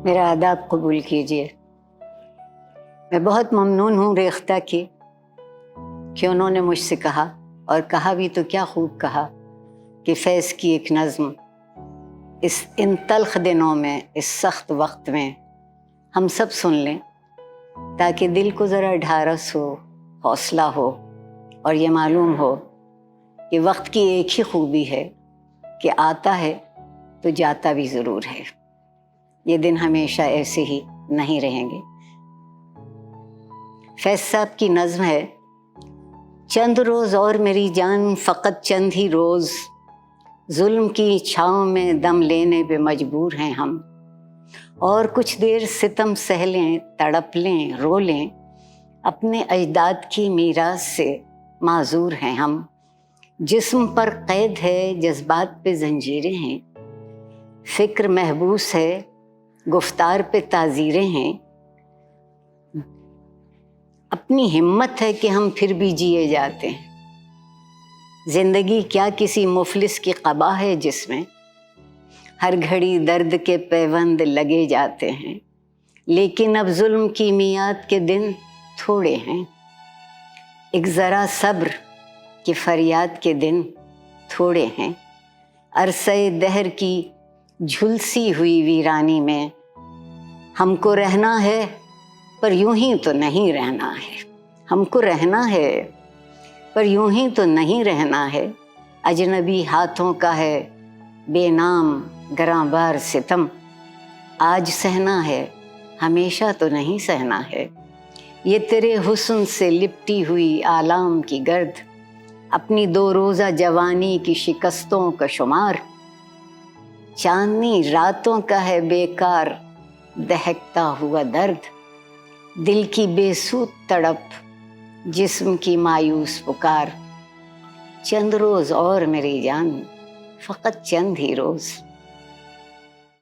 میرا آداب قبول کیجیے۔ میں بہت ممنون ہوں ریختہ کی کہ انہوں نے مجھ سے کہا، اور کہا بھی تو کیا خوب کہا، کہ فیض کی ایک نظم ان تلخ دنوں میں، اس سخت وقت میں ہم سب سن لیں، تاکہ دل کو ذرا ڈھارس ہو، حوصلہ ہو، اور یہ معلوم ہو کہ وقت کی ایک ہی خوبی ہے کہ آتا ہے تو جاتا بھی ضرور ہے۔ یہ دن ہمیشہ ایسے ہی نہیں رہیں گے۔ فیض صاحب کی نظم ہے: چند روز اور میری جان، فقط چند ہی روز، ظلم کی چھاؤں میں دم لینے پہ مجبور ہیں ہم، اور کچھ دیر ستم سہ لیں، تڑپ لیں، رو لیں، اپنے اجداد کی میراث سے معذور ہیں ہم۔ جسم پر قید ہے، جذبات پہ زنجیریں ہیں، فکر محبوس ہے، گفتار پہ تعزیریں ہیں، اپنی ہمت ہے کہ ہم پھر بھی جیے جاتے ہیں۔ زندگی کیا کسی مفلس کی قبا ہے جس میں ہر گھڑی درد کے پیوند لگے جاتے ہیں، لیکن اب ظلم کی میعاد کے دن تھوڑے ہیں، ایک ذرا صبر کی فریاد کے دن تھوڑے ہیں۔ عرصۂ دہر کی جھلسی ہوئی ویرانی میں ہم کو رہنا ہے، پر یوں ہی تو نہیں رہنا ہے۔ ہم کو رہنا ہے، پر یوں ہی تو نہیں رہنا ہے۔ اجنبی ہاتھوں کا ہے بے نام گراں بار ستم، آج سہنا ہے، ہمیشہ تو نہیں سہنا ہے۔ یہ تیرے حسن سے لپٹی ہوئی آلام کی گرد، اپنی 2 روزہ جوانی کی شکستوں کا شمار، چاندنی راتوں کا ہے بیکار دہکتا ہوا درد، دل کی بے سود تڑپ، جسم کی مایوس پکار۔ چند روز اور میری جان، فقط چند ہی روز۔